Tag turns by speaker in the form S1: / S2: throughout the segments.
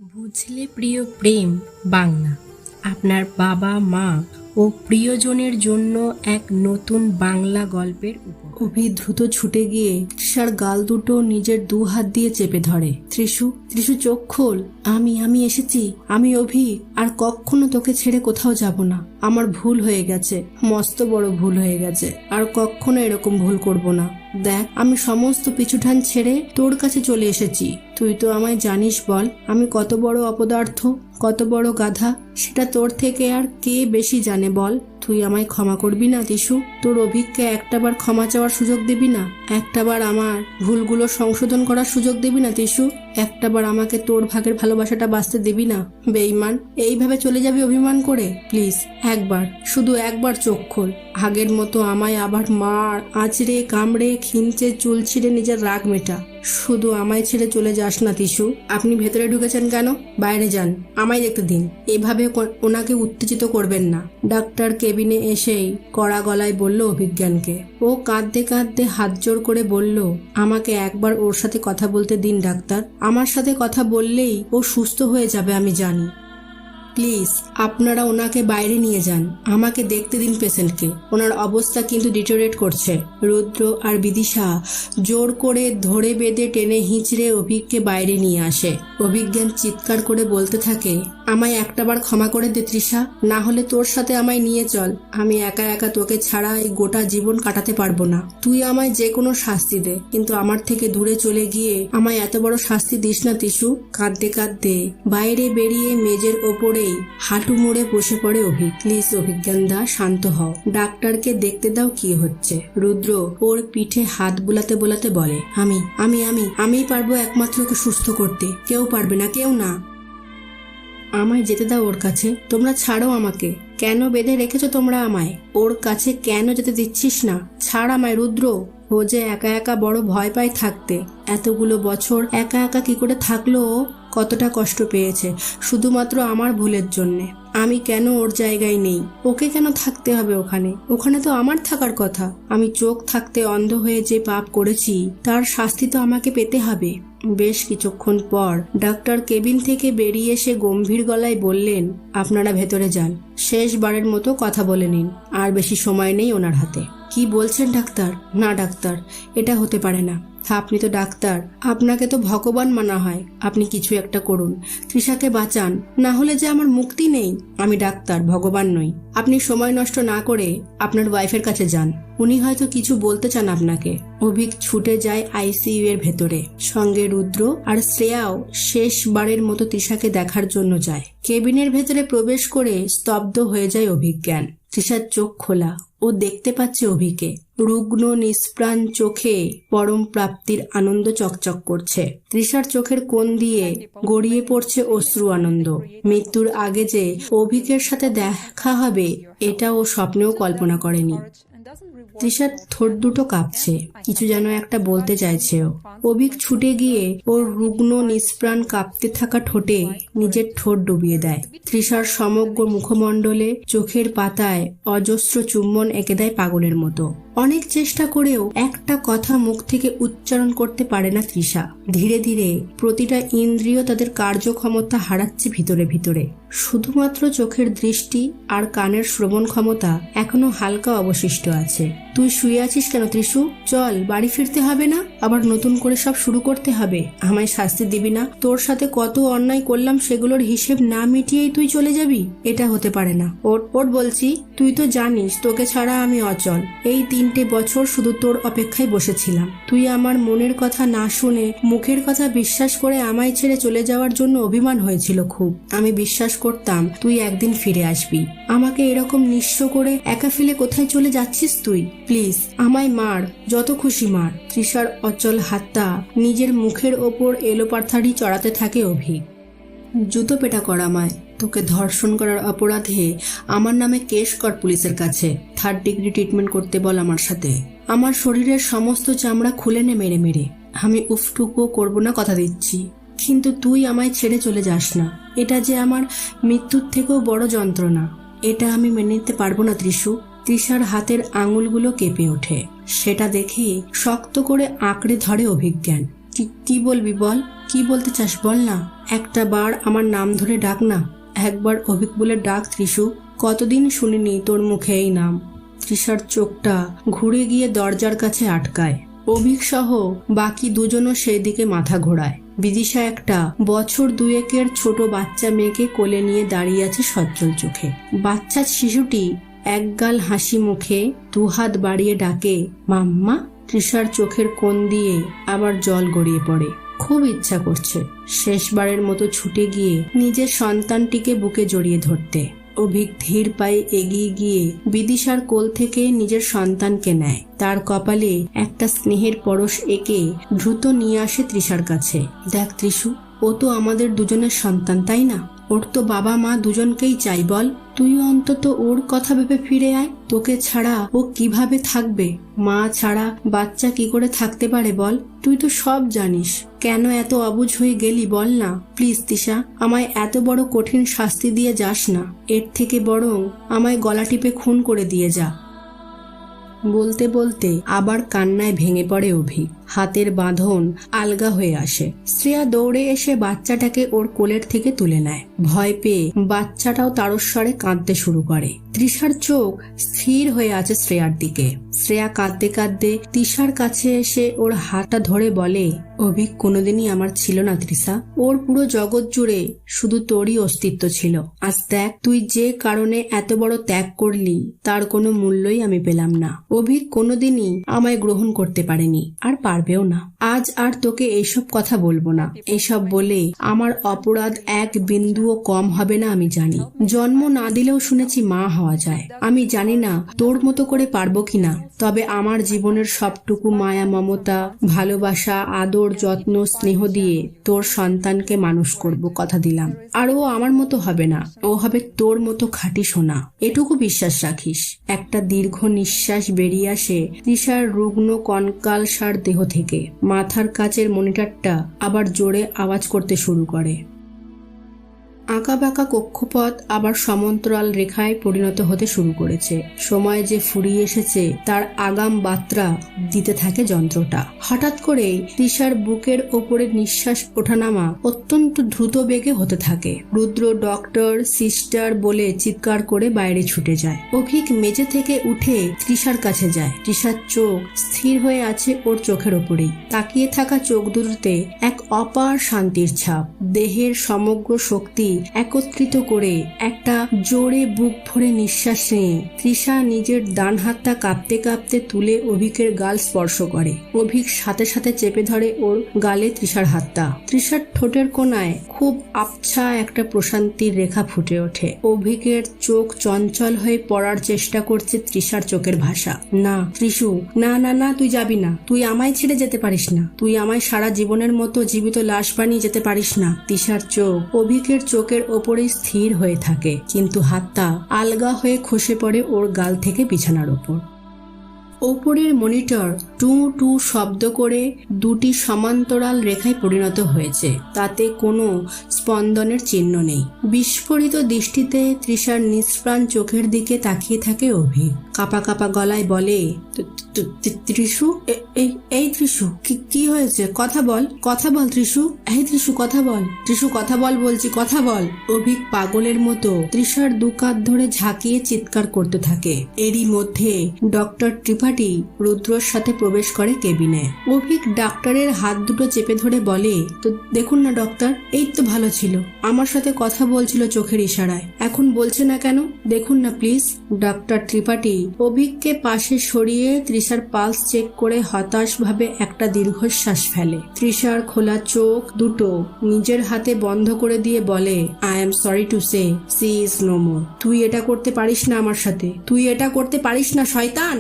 S1: বুঝলে প্রিয় প্রেম বাংলা আপনার বাবা মা ও প্রিয়জনের জন্য এক নতুন বাংলা গল্পের অভি দ্রুত ছুটে গিয়ে তৃষার গাল দুটো নিজের দু হাত দিয়ে চেপে ধরে। ত্রিশু চোখ খোল, আমি এসেছি, আমি অভি, আর কখনো তোকে ছেড়ে কোথাও যাব না। আমার ভুল হয়ে গেছে, মস্ত বড় ভুল হয়ে গেছে, আর কখনো এরকম ভুল করব না। দেখ, আমি সমস্ত পিছুঠান ছেড়ে তোর কাছে চলে এসেছি। তুই তো আমায় জানিস বল, আমি কত বড় অপদার্থ, কত বড় গাধা, সেটা তোর থেকে আর কে বেশি জানে বল। তুই আমায় ক্ষমা করবি না তিশু? তোর অভিজ্ঞকে একটাবার ক্ষমা চাওয়ার সুযোগ দিবি না? একটাবার আমার ভুলগুলো সংশোধন করার সুযোগ দিবি না তিশু? একটাবার আমাকে তোর ভাগের ভালোবাসাটা বাঁচতে দিবি না? বেঈমান, এইভাবে চলে যাবি অভিমান করে? প্লিজ একবার, শুধু একবার চোখ খোল। আগের মতো আমায় আবার মার, আঁচড়ে কামড়ে খিঞ্চে চুল ছিঁড়ে নিজের রাগ মেটা। শুধু আমায় ছেড়ে চলে যাস না তিশু। আপনি ভেতরে ঢুকেছেন কেন? বাইরে যান, আমায় দেখতে দিন। এভাবে ওনাকে উত্তেজিত করবেন না। ডাক্তার কেবিনে এসেই কড়া গলায় বলল অভিজ্ঞানকে। ও কাঁদতে কাঁদতে হাত জোর করে বলল, আমাকে একবার ওর সাথে কথা বলতে দিন ডাক্তার। আমার সাথে কথা বললেই ও সুস্থ হয়ে যাবে, আমি জানি। প্লিজ আপনারা ওনাকে বাইরে নিয়ে যান, আমাকে দেখতে দিন পেশেন্টকে। ওনার অবস্থা কিন্তু ডিটোরেট করছে। রুদ্র আর বিদিশা জোর করে ধরে বেঁধে টেনে হিঁচড়ে অভিজ্ঞকে বাইরে নিয়ে আসে। অভিজ্ঞান চিৎকার করে বলতে থাকে, আমায় একটাবার ক্ষমা করে দে তৃষা, না হলে তোর সাথে আমায় নিয়ে চল। আমি একা একা তোকে ছাড়া এই গোটা জীবন কাটাতে পারবো না। তুই আমায় যে কোনো শাস্তি দে, কিন্তু আমার থেকে দূরে চলে গিয়ে আমায় এত বড় শাস্তি দিস না তিশু। কাঁদতে কাঁদতে বাইরে বেরিয়ে মেজের ওপরেই হাঁটু মুড়ে বসে পড়ে অভি। প্লিজ অভিজ্ঞান দা, শান্ত হও, ডাক্তারকে দেখতে দাও কি হচ্ছে। রুদ্র ওর পিঠে হাত বুলাতে বুলাতে বলে, আমিই পারবো একমাত্র ওকে সুস্থ করতে, কেউ পারবে না, কেউ না। আমায় যেতে দাও ওর কাছে, তোমরা ছাড়ো আমাকে। কেন বেঁধে রেখেছো তোমরা আমায়? ওর কাছে কেন যেতে দিচ্ছিস না? ছাড় আমায় রুদ্র। ও যে একা একা বড় ভয় পায় থাকতে। এতগুলো বছর একা একা কি করে থাকলো ও? কতটা কষ্ট পেয়েছে শুধুমাত্র আমার ভুলের জন্যে। আমি কেন ওর জায়গায় নেই? ওকে কেন থাকতে হবে ওখানে? ওখানে তো আমার থাকার কথা। আমি চোখ থাকতে অন্ধ হয়ে যে পাপ করেছি তার শাস্তি তো আমাকে পেতে হবে। বেশ কিছুক্ষণ পর ডাক্তার কেবিন থেকে বেরিয়ে এসে গম্ভীর গলায় বললেন, আপনারা ভেতরে যান, শেষবারের মতো কথা বলে নিন। আর বেশি সময় নেই ওনার হাতে। কি বলছেন ডাক্তার? না ডাক্তার, এটা হতে পারে না। আপনি তো ডাক্তার, আপনাকে তো ভগবান মানা হয়। আপনি কিছু একটা করুন, তৃষাকে বাঁচান, না হলে যে আমার মুক্তি নেই। আমি ডাক্তার, ভগবান নই। আপনি সময় নষ্ট না করে আপনার ওয়াইফের কাছে যান, উনি হয়তো কিছু বলতে চান আপনাকে। অভিক ছুটে যায় আইসিইউ এর ভেতরে। সঙ্গে রুদ্র আর শ্রেয়াও শেষবারের মতো তৃষাকে দেখার জন্য যায়। কেবিনের ভেতরে প্রবেশ করে স্তব্ধ হয়ে যায় অভিজ্ঞান। তৃষার চোখ খোলা, ও দেখতে পাচ্ছে অভিকে। রুগ্ন নিষ্প্রাণ চোখে পরম প্রাপ্তির আনন্দ চকচক করছে। তৃষার চোখের কোণ দিয়ে গড়িয়ে পড়ছে অশ্রু আনন্দ। মৃত্যুর আগে যে অভিকের সাথে দেখা হবে এটা ও স্বপ্নেও কল্পনা করেনি। তৃষার ঠোঁট দুটো কাঁপছে, কিছু যেন একটা বলতে চাইছে ও। অভিক ছুটে গিয়ে ওর রুগ্ন নিষ্প্রাণ কাঁপতে থাকা ঠোঁটে নিজের ঠোঁট ডুবিয়ে দেয়। তৃষার সমগ্র মুখমণ্ডলে চোখের পাতায় অজস্র চুম্বন এঁকে দেয় পাগলের মতো। অনেক চেষ্টা করেও একটা কথা মুখ থেকে উচ্চারণ করতে পারে না তৃষা। ধীরে ধীরে প্রতিটা ইন্দ্রিয় তাদের কার্যক্ষমতা হারাচ্ছে ভিতরে ভিতরে। শুধুমাত্র চোখের দৃষ্টি আর কানের শ্রবণ ক্ষমতা এখনো হালকা অবশিষ্ট আছে। তুই শুয়ে আছিস কেন তৃষু? চল, বাড়ি ফিরতে হবে না? আবার নতুন করে সব শুরু করতে হবে? আমায় শাস্তি দিবি না? তোর সাথে কত অন্যায় করলাম সেগুলোর হিসেব না মিটিয়েই তুই চলে যাবি? এটা হতে পারে না। ওট বলছি, তুই তো জানিস তোকে ছাড়া আমি অচল। এই 3টে বছর শুধু তোর অপেক্ষায় বসেছিলাম। তুই আমার মনের কথা না শুনে মুখের কথা বিশ্বাস করে আমায় ছেড়ে চলে যাওয়ার জন্য অভিমান হয়েছিল খুব। আমি বিশ্বাস করতাম তুই একদিন ফিরে আসবি। আমাকে এরকম নিঃস্ব করে একা ফেলে কোথায় চলে যাচ্ছিস তুই? প্লিজ আমায় মার, যত খুশি মার। তৃষার অচল হাতটা নিজের মুখের ওপর এলোপাথারি চড়াতে থাকে অভি। জুতো পেটা কর আমায়। তোকে ধর্ষণ করার অপরাধে আমার নামে কেস কর পুলিশের কাছে। 3rd ডিগ্রি ট্রিটমেন্ট করতে বল আমার সাথে। আমার শরীরের সমস্ত চামড়া খুলে নে মেরে মেরে। আমি উফটুকুও করবো না, কথা দিচ্ছি। কিন্তু তুই আমায় ছেড়ে চলে যাস না। এটা যে আমার মৃত্যুর থেকেও বড় যন্ত্রণা। এটা আমি মেনে নিতে পারবো না তৃষু। তৃষার হাতের আঙুলগুলো কেঁপে ওঠে। সেটা দেখে শক্ত করে আঁকড়ে ধরে অভিজ্ঞান। কি বলবি বল? কি বলতে চাস বল না। একটা বার আমার নাম ধরে ডাক না, একবার অভিক বলে ডাক ত্রিশু। কতদিন শুনিনি তোর মুখে এই নাম। তৃষার চোখটা ঘুরে গিয়ে দরজার কাছে আটকায়। অভিক সহ বাকি দুজনও সেই দিকে মাথা ঘোরায়। বিদিশা একটা বছর দুয়েকের ছোট বাচ্চা মেয়েকে কোলে নিয়ে দাঁড়িয়ে আছে সজ্জল চোখে। বাচ্চা শিশুটি একগাল হাসি মুখে দুহাত বাড়িয়ে ডাকে মাম্মা। তৃষার চোখের কোণ দিয়ে আবার জল গড়িয়ে পড়ে। খুব ইচ্ছা করছে শেষবারের মতো ছুটে গিয়ে নিজের সন্তানটিকে বুকে জড়িয়ে ধরতে। অভিক ধীর পায়ে এগিয়ে গিয়ে বিদিশার কোল থেকে নিজের সন্তানকে নেয়। তার কপালে একটা স্নেহের পরশ এঁকে দ্রুত নিয়ে আসে তৃষার কাছে। দেখ ত্রিশু, ও তো আমাদের দুজনের সন্তান, তাই না? ওর তো বাবা মা দুজনকেই চাই বল। তুইও অন্তত ওর কথা ভেবে ফিরে আয়। তোকে ছাড়া ও কিভাবে থাকবে? মা ছাড়া বাচ্চা কি করে থাকতে পারে বল? তুই তো সব জানিস। কেন এত অবুঝ হয়ে গেলি বল না প্লিজ তৃষা। আমায় এত বড় কঠিন শাস্তি দিয়ে যাস না, এর থেকে বরং আমায় গলা টিপে খুন করে দিয়ে যা। বলতে বলতে আবার কান্নায় ভেঙে পড়ে অভিক। হাতের বাঁধন আলগা হয়ে আসে। শ্রেয়া দৌড়ে এসে বাচ্চাটাকে ওর কোলের থেকে তুলে নেয়। ভয় পেয়ে বাচ্চাটাও তারস্বরে কাঁদতে শুরু করে। তৃষার চোখ স্থির হয়ে আছে শ্রেয়ার দিকে। শ্রেয়া কাঁদতে কাঁদতে তৃষার কাছে এসে ওর হাতটা ধরে বলে, অভিক কোনোদিনই আমার ছিল না তৃষা। ওর পুরো জগৎ জুড়ে শুধু তোরই অস্তিত্ব ছিল। আজ দেখ, তুই যে কারণে এত বড় ত্যাগ করলি তার কোনো মূল্যই আমি পেলাম না। অভিক কোনোদিনই আমায় গ্রহণ করতে পারেনি, আর পারবেও না। আজ আর তোকে এইসব কথা বলবো না। এসব বলে আমার অপরাধ এক বিন্দুও কম হবে না আমি জানি। জন্ম না দিলেও শুনেছি মা হওয়া যায়। আমি জানি না তোর মতো করে পারবো কিনা, তবে আমার জীবনের সবটুকু মায়া মমতা ভালোবাসা আদর যত্ন স্নেহ দিয়ে তোর সন্তানকে মানুষ করব, কথা দিলাম। আর ও আমার মতো হবে না, ও হবে তোর মতো খাঁটি সোনা, এটুকু বিশ্বাস রাখিস। একটা দীর্ঘ নিঃশ্বাস বেরিয়ে আসে তৃষার রুগ্ন কঙ্কালসার দেহ থেকে। মাথার কাছের মনিটরটা আবার জোরে আওয়াজ করতে শুরু করে। আঁকাবাঁকা কক্ষপথ আবার সমান্তরাল রেখায় পরিণত হতে শুরু করেছে। সময় যে ফুরিয়ে এসেছে তার আগাম বার্তা দিতে থাকে যন্ত্রটা। হঠাৎ করে তৃষার বুকের ওপরে নিঃশ্বাস ওঠানামা অত্যন্ত দ্রুত বেগে হতে থাকে। রুদ্র ডক্টর সিস্টার বলে চিৎকার করে বাইরে ছুটে যায়। অভিক মেঝে থেকে উঠে তৃষার কাছে যায়। তৃষার চোখ স্থির হয়ে আছে ওর চোখের ওপরেই। তাকিয়ে থাকা চোখ দুটোতে এক অপার শান্তির ছাপ। দেহের সমগ্র শক্তি একত্রিত করে একটা জোরে বুক ভরে নিঃশ্বাস নিয়ে তৃষা নিজের ডান হাতটা কাঁপতে কাঁপতে তুলে অভিকের গাল স্পর্শ করে। অভিক সাথে সাথে চেপে ধরে ওর গালে তৃষার হাতটা। তৃষার ঠোঁটের কোণায় খুব আবছা একটা প্রশান্তির রেখা ফুটে ওঠে। অভিকের চোখ চঞ্চল হয়ে পড়ার চেষ্টা করছে তৃষার চোখের ভাষা। না ত্রিশু, না না না, তুই যাবি না। তুই আমায় ছেড়ে যেতে পারিস না। তুই আমায় সারা জীবনের মতো জীবিত লাশ বানিয়ে যেতে পারিস না। তৃষার চোখ অভিকের চোখের ওপরে স্থির হয়ে থাকে, কিন্তু হাতটা আলগা হয়ে খসে পড়ে ওর গাল থেকে বিছানার ওপর। ওপরের মনিটর টু টু শব্দ করে দুটি সমান্তরাল রেখায় পরিণত হয়েছে। তাতে কোনো স্পন্দনের চিহ্ন নেই। বিস্ফোরিত দৃষ্টিতে তৃষার নিষ্প্রাণ চোখের দিকে তাকিয়ে থাকে অভিক। কাপা কাপা গলায় বলে, ত্রিশু, এই ত্রিশু, কি হয়েছে? কথা বল, কথা বল ত্রিশু। এই ত্রিশু, কথা বল। ত্রিশু, কথা বল বলছি, কথা বল। অভিক পাগলের মতো তৃষার দু কাঁধ ধরে ঝাঁকিয়ে চিৎকার করতে থাকে। এরই মধ্যে ডক্টর ত্রিপাঠী রুদ্রর সাথে প্রবেশ করে কেবিনে। অভিক ডাক্তারের হাত দুটো চেপে ধরে বলে, তো দেখুন না ডক্টর, এই তো ভালো ছিল, আমার সাথে কথা বলছিল চোখের ইশারায়, এখন বলছে না কেন? দেখুন না প্লিজ। ডক্টর ত্রিপাঠী অভিককে পাশে সরিয়ে তৃষার পালস চেক করে হতাশ ভাবে একটা দীর্ঘশ্বাস ফেলে। তৃষার খোলা চোখ দুটো নিজের হাতে বন্ধ করে দিয়ে বলে, I am sorry to say, she is no more. তুই এটা করতে পারিস না আমার সাথে, তুই এটা করতে পারিস না শয়তান।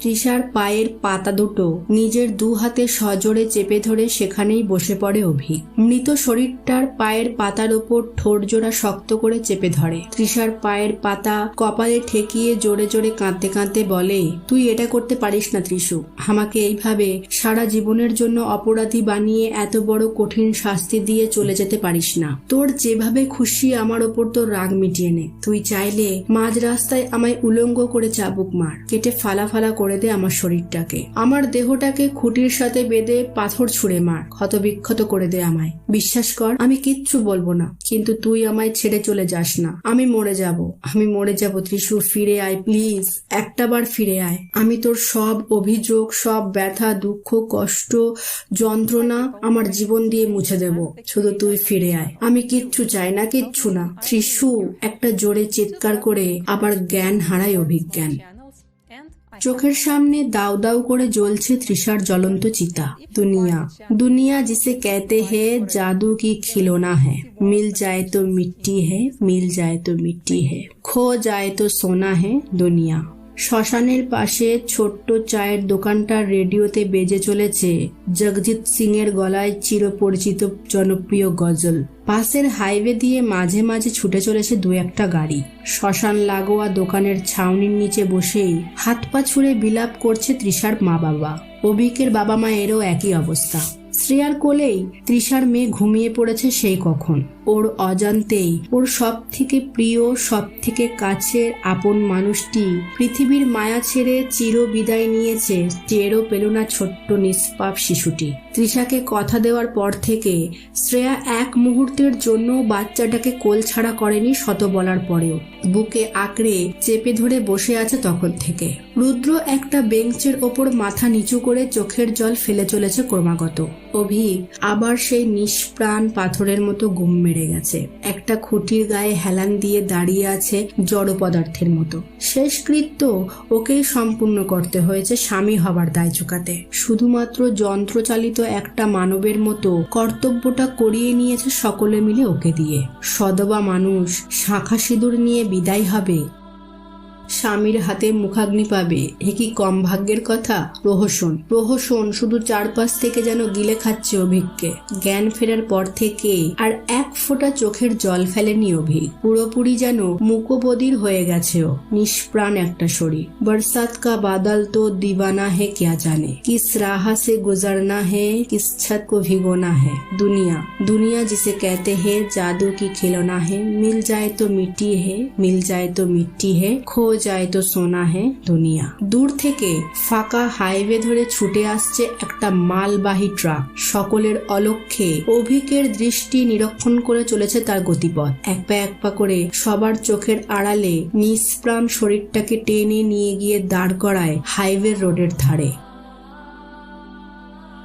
S1: তৃষার পায়ের পাতা দুটো নিজের দু হাতে সজোরে চেপে ধরে সেখানেই বসে পড়ে অভিক। মৃত শরীরটার পায়ের পাতার ওপর ঠোঁট জোড়া শক্ত করে চেপে ধরে। তৃষার পায়ের পাতা কপালে ঠেকিয়ে জোরে জোরে কাঁদতে কাঁদতে বলে, তুই এটা করতে পারিস না ত্রিশু। আমাকে এইভাবে সারা জীবনের জন্য অপরাধী বানিয়ে এত বড় কঠিন শাস্তি দিয়ে চলে যেতে পারিস না। তোর যেভাবে খুশি আমার ওপর তোর রাগ মিটিয়ে নে। তুই চাইলে মাঝ রাস্তায় আমায় উলঙ্গ করে চাবুক মার, কেটে ফালা ফালা করে করে দে আমার শরীরটাকে, আমার দেহটাকে খুঁটির সাথে বেঁধে পাথর ছুঁড়ে মার, ক্ষতবিক্ষত করে দে আমায়। বিশ্বাস কর আমি কিচ্ছু বলবো না, কিন্তু তুই আমায় ছেড়ে চলে যাস না। আমি মরে যাব ত্রিশু, ফিরে আয় প্লিজ, একটাবার ফিরে আয়। আমি তোর সব অভিযোগ, সব ব্যথা, দুঃখ, কষ্ট, যন্ত্রণা আমার জীবন দিয়ে মুছে দেব, শুধু তুই ফিরে আয়। আমি কিচ্ছু চাই না, কিচ্ছু না। ত্রিশু একটা জোরে চিৎকার করে আবার জ্ঞান হারায় অভিজ্ঞান। চোখের সামনে দাউ দাউ করে জ্বলছে তৃষার জ্বলন্ত চিতা। দুনিয়া जिसे कहते हैं जादू की खिलौना है, मिल जाए तो मिट्टी है, मिल जाए तो मिट्टी है, खो जाए तो सोना है दुनिया। শ্মশানের পাশে ছোট্ট চায়ের দোকানটার রেডিওতে বেজে চলেছে জগজিৎ সিং এর গলায় চিরপরিচিত জনপ্রিয় গজল। পাশের হাইওয়ে দিয়ে মাঝে মাঝে ছুটে চলেছে দু একটা গাড়ি। শ্মশান লাগোয়া দোকানের ছাউনির নিচে বসেই হাত পা ছুঁড়ে বিলাপ করছে তৃষার মা বাবা। অভিকের বাবা মায়েরও একই অবস্থা। শ্রেয়ার কোলেই তৃষার মেয়ে ঘুমিয়ে পড়েছে সেই কখন। ওর অজান্তেই ওর সব থেকে প্রিয়, সব থেকে কাছের আপন মানুষটি পৃথিবীর মায়া ছেড়ে চির বিদায় নিয়েছে, টেরও পেল না ছোট্ট নিষ্পাপ শিশুটি। তৃষাকে কথা দেওয়ার পর থেকে শ্রেয়া এক মুহূর্তের জন্য বাচ্চাটাকে কোল ছাড়া করেনি, শত বলার পরেও। বুকে আঁকড়ে চেপে ধরে বসে আছে তখন থেকে। রুদ্র একটা বেঞ্চের ওপর মাথা নিচু করে চোখের জল ফেলে চলেছে ক্রমাগত। অভিক আবার সেই নিষ্প্রাণ পাথরের মতো গুম মেরে গেছে। একটা খুঁটির গায়ে হেলান দিয়ে দাঁড়িয়ে আছে জড় পদার্থের মতো। শেষকৃত্য ওকেই সম্পূর্ণ করতে হয়েছে স্বামী হবার দায় চুকাতে। শুধুমাত্র যন্ত্রচালিত একটা মানবের মতো কর্তব্যটা করিয়ে নিয়েছে সকলে মিলে ওকে দিয়ে। সদবা মানুষ শাঁখা সিঁদুর নিয়ে বিদায় হবে, স্বামীর হাতে মুখাগ্নি পাবে, এ কি কম ভাগ্যের কথা? প্রহসন শুধু চারপাশ থেকে যেন গিলে খাচ্ছে অভিককে। জ্ঞান ফেরার পর থেকে আর এক ফোঁটা চোখের জল ফেলেনি অভিক। পুরোপুরি যেন মুকবধির হয়ে গেছে ও। নিষ্প্রাণ একটা শরীর। বরসাত কা বাদল তো দিওয়ানা হে ক্যা জানে, কিস রাহা সে গুজরনা হে, কিস छत को भिगोना है। दुनिया जिसे कहते हैं जादू की खिलौना है, मिल जाए तो मिट्टी है, मिल जाए तो मिट्टी है, खो যায় তো সোনা হে দুনিয়া। দূর থেকে ফাঁকা হাইওয়ে ধরে ছুটে আসছে একটা মালবাহী ট্রাক। সকলের অলক্ষ্যে অভিকের দৃষ্টি নিরীক্ষণ করে চলেছে তার গতিপথ। এক পা করে সবার চোখের আড়ালে নিষ্প্রাণ শরীরটাকে টেনে নিয়ে গিয়ে দাঁড় করায় হাইওয়ে রোডের ধারে।